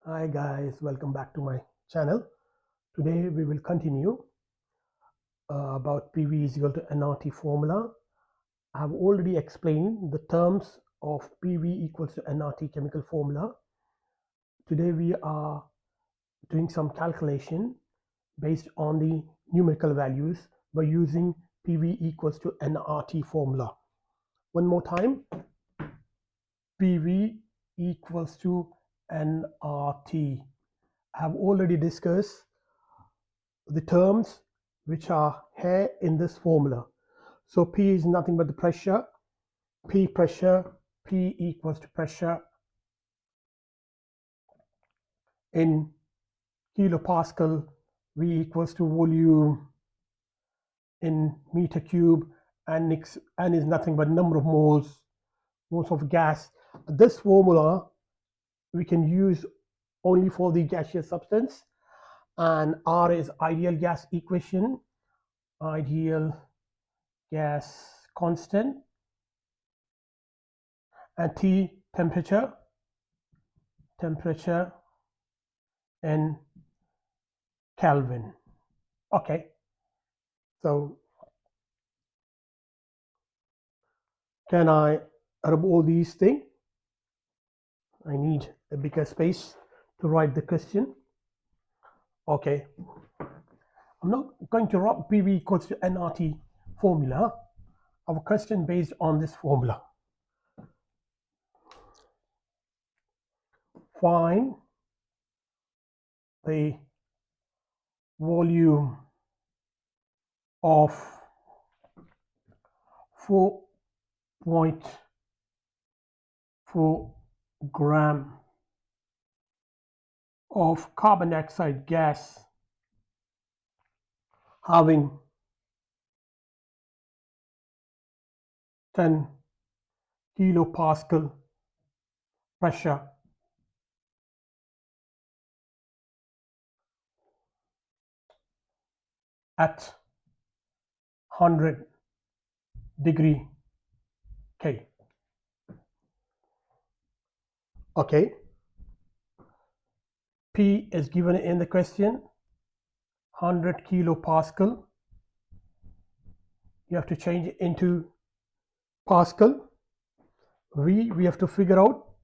Hi guys, welcome back to my channel. Today we will continue about PV is equal to nRT formula. I have already explained the terms of PV equals to nRT chemical formula. Today we are doing some calculation based on the numerical values by using PV equals to nRT formula. One more time, PV equals to nRT. I have already discussed the terms which are here in this formula. So P is nothing but the pressure, P equals to pressure in kilopascal, V equals to volume in meter cube, and N is nothing but number of moles of gas. This formula we can use only for the gaseous substance, and R is ideal gas equation, ideal gas constant, and T temperature in Kelvin. Okay, so can I rub all these things? I need a bigger space to write the question. Okay, I'm not going to write PV equals to nRT formula. I have a question based on this formula. Find the volume of 4.4 gram of carbon dioxide gas having 10 kilopascal pressure at 100 degree K. Okay, P is given in the question, 100 kilopascal. You have to change it into Pascal. We have to figure out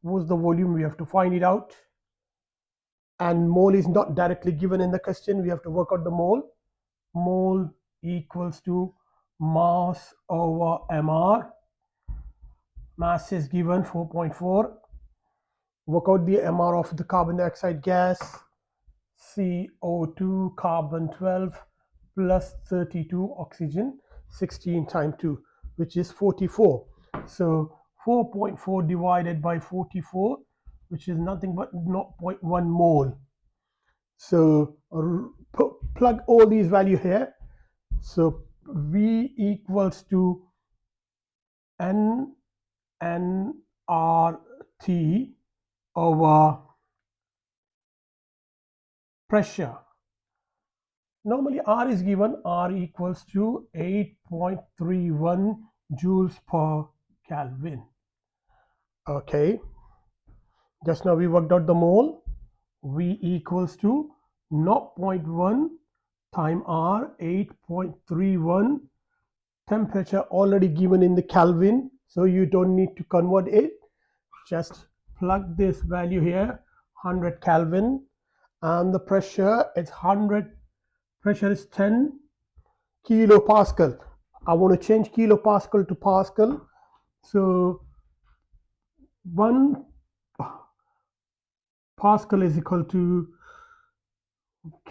what's the volume, we have to find it out. And mole is not directly given in the question, we have to work out the mole. Mole equals to mass over mR. Mass is given 4.4. Work out the mR of the carbon dioxide gas, CO2 carbon 12 plus 32 oxygen 16 times 2, which is 44. So 4.4 divided by 44, which is nothing but 0.1 mole. So plug all these values here. So V equals to nRT over pressure. Normally R is given, R equals to 8.31 joules per Kelvin. Okay, just now we worked out the mole. V equals to 0.1 time R, 8.31. Temperature already given in the Kelvin, so you don't need to convert it. Just plug this value here, 100 Kelvin, and the pressure is 100. Pressure is 10 kilopascal. I want to change kilopascal to pascal. So 1 pascal is equal to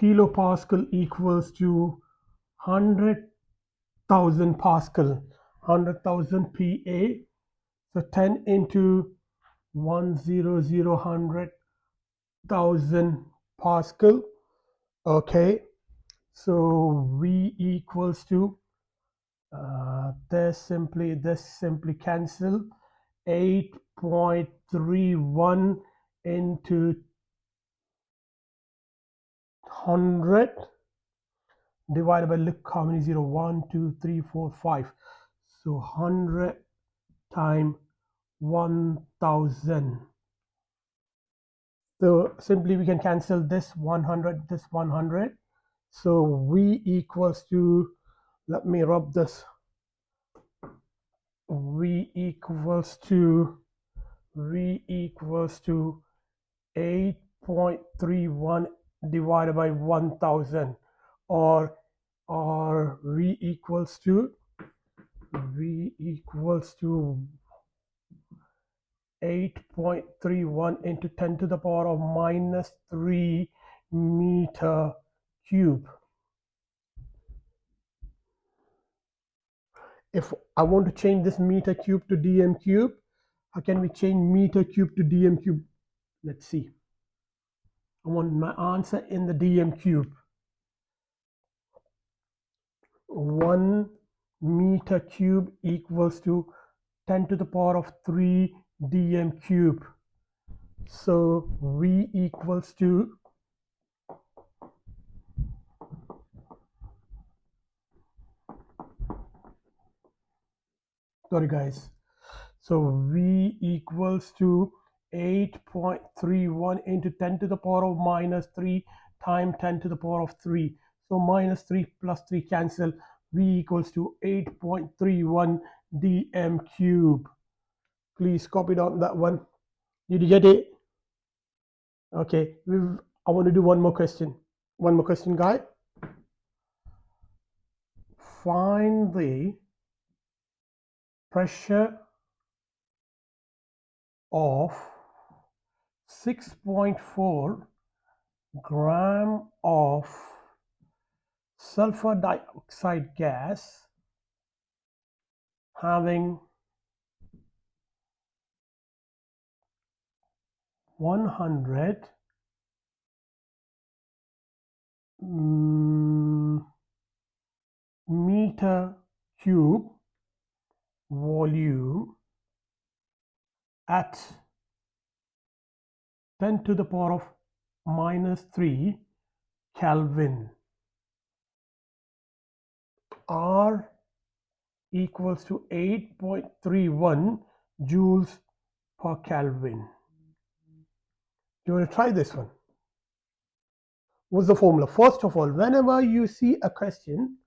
kilopascal equals to 100,000 pascal, 100,000 PA. So 10 into 100,000 pascal. Okay, so V equals to this simply cancel. 8.31 into 100 divided by, look how many 0, 1 2 3 4 5. So 100 times 1000, So simply we can cancel this 100, this 100. So V equals to, let me rub this, V equals to 8.31 divided by 1000, or V equals to 8.31 into 10 to the power of minus 3 meter cube. If I want to change this meter cube to dm cube, how can we change meter cube to dm cube? Let's see. I want my answer in the dm cube. 1 meter cube equals to 10 to the power of 3 dm cube. So V equals to, sorry guys, so V equals to 8.31 into 10 to the power of minus 3 times 10 to the power of 3. So minus 3 plus 3 cancel. V equals to 8.31 dm cube. Please copy down that one. Did you get it? Okay, I want to do one more question. One more question, guy. Find the pressure of 6.4 gram of sulfur dioxide gas having 100 meter cube volume at 10 to the power of minus 3 Kelvin. R equals to 8.31 joules per Kelvin. Do you want to try this one? What's the formula? First of all, whenever you see a question,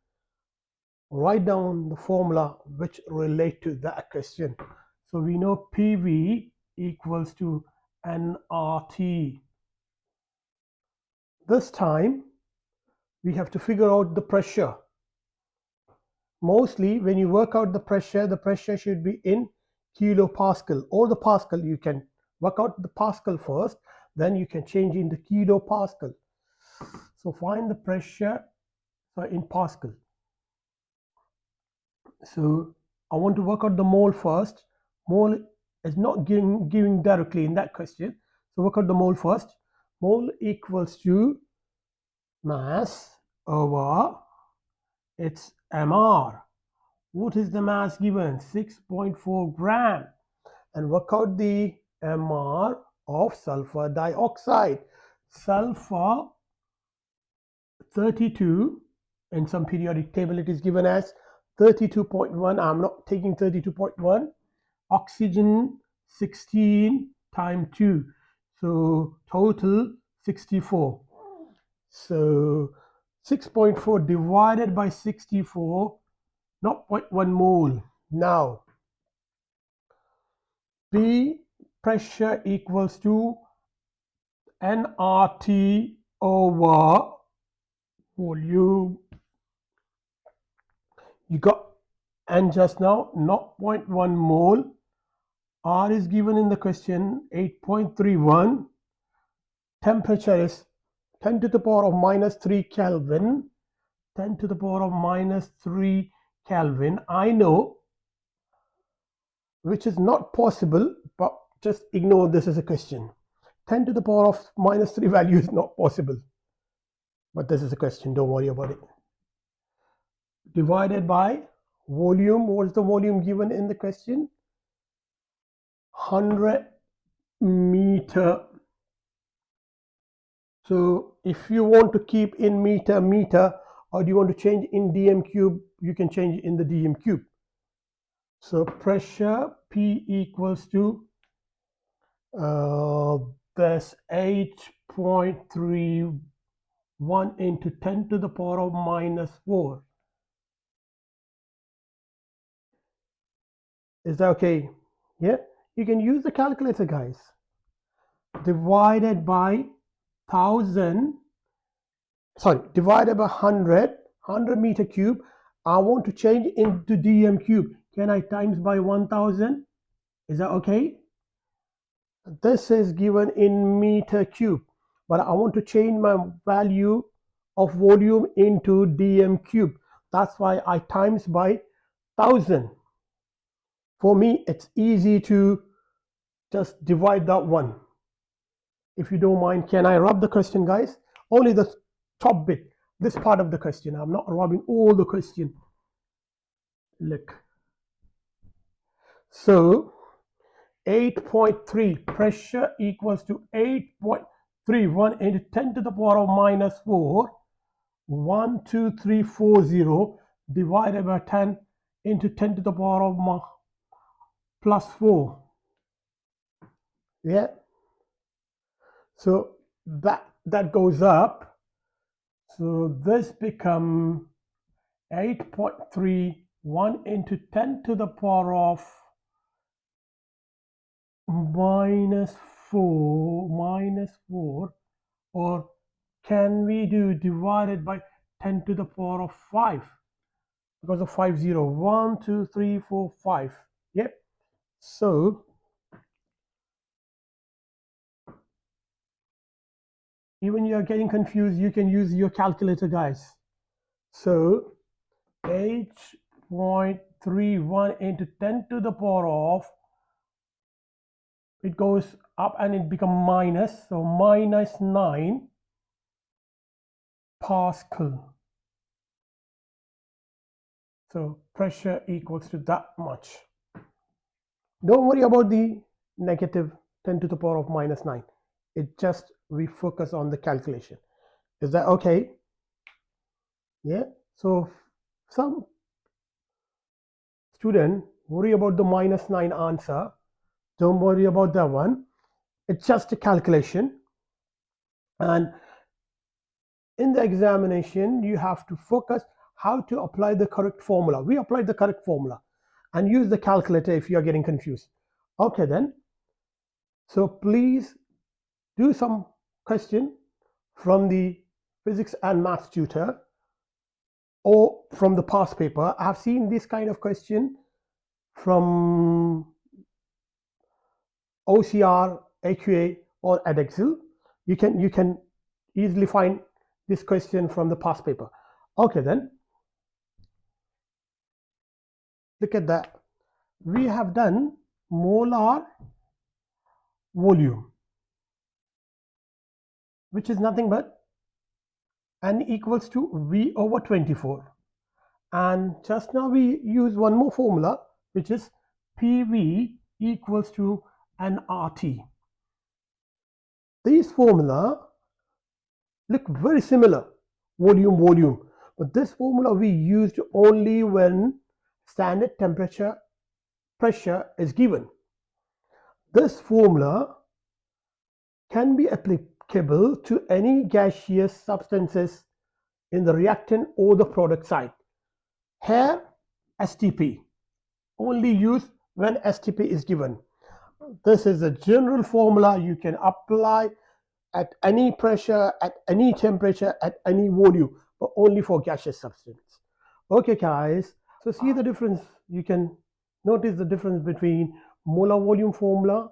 write down the formula which relate to that question. So we know PV equals to nRT. This time we have to figure out the pressure. Mostly when you work out the pressure should be in kilopascal or the pascal. You can work out the pascal first, then you can change into kilopascal. So find the pressure in pascal. So I want to work out the mole first. Mole is not giving directly in that question. So work out the mole first. Mole equals to mass over its MR. What is the mass given? 6.4 gram. And work out the MR of sulfur dioxide. Sulfur 32, in some periodic table it is given as 32.1. I'm not taking 32.1. Oxygen 16 times 2. So total 64. So 6.4 divided by 64, 0.1 mole. Now P pressure equals to nRT over volume. You got N just now, 0.1 mole. R is given in the question, 8.31. Temperature is 10 to the power of minus 3 Kelvin. 10 to the power of minus 3 Kelvin. I know, which is not possible, but just ignore this as a question. 10 to the power of minus 3 value is not possible. But this is a question, don't worry about it. Divided by volume. What's the volume given in the question? 100 meter. So if you want to keep in meter, or do you want to change in dm cube, you can change in the dm cube. So pressure P equals to this 8.31 into 10 to the power of minus 4. Is that okay? Yeah, you can use the calculator, guys. Divided by 1000, sorry, divided by 100 meter cube. I want to change into dm cube. Can I times by 1000? Is that okay? This is given in meter cube, but I want to change my value of volume into dm cube. That's why I times by 1000. For me, it's easy to just divide that one. If you don't mind, can I rub the question, guys? Only the top bit, this part of the question. I'm not rubbing all the question. Look. So 8.3 pressure equals to 8.31 into 10 to the power of minus 4. 12340 divided by 10 into 10 to the power of plus 4. Yeah. So that goes up. So this becomes 8.31 into 10 to the power of minus 4, or can we do divided by 10 to the power of 5? Because of 5 0. 1 2 3 4 5. Yep. So even you are getting confused, you can use your calculator, guys. So 8.31 into 10 to the power of, it goes up and it becomes minus, so minus 9 Pascal. So pressure equals to that much. Don't worry about the negative 10 to the power of minus 9. It just, we focus on the calculation. Is that okay? Yeah. So some student worry about the minus 9 answer. Don't worry about that one. It's just a calculation. And in the examination, you have to focus how to apply the correct formula. We applied the correct formula, and use the calculator if you are getting confused. Okay then. So please do some question from the physics and maths tutor or from the past paper. I've seen this kind of question from OCR, AQA, or Edexcel. You can easily find this question from the past paper. Okay then. Look at that. We have done molar volume, which is nothing but N equals to V over 24. And just now we use one more formula, which is PV equals to nRT. These formula look very similar, volume, but this formula we used only when standard temperature pressure is given. This formula can be applicable to any gaseous substances in the reactant or the product side. Here, STP, only used when STP is given. This is a general formula you can apply at any pressure, at any temperature, at any volume, but only for gaseous substance. Okay, guys, so see the difference. You can notice the difference between molar volume formula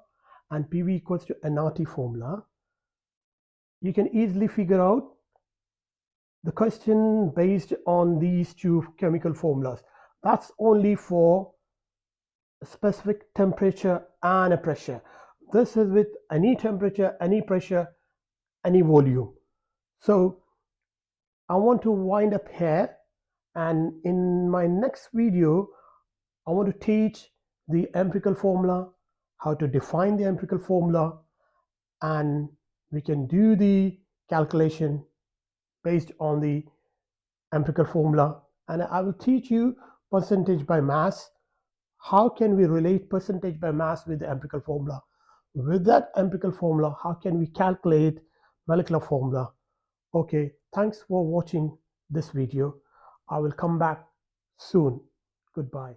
and PV equals to nRT formula. You can easily figure out the question based on these two chemical formulas. That's only for a specific temperature and a pressure. This is with any temperature, any pressure, any volume. So I want to wind up here, and in my next video I want to teach the empirical formula, how to define the empirical formula, and we can do the calculation based on the empirical formula. And I will teach you percentage by mass. How can we relate percentage by mass with the empirical formula? with that empirical formula, how can we calculate molecular formula? Okay, thanks for watching this video. I will come back soon. Goodbye.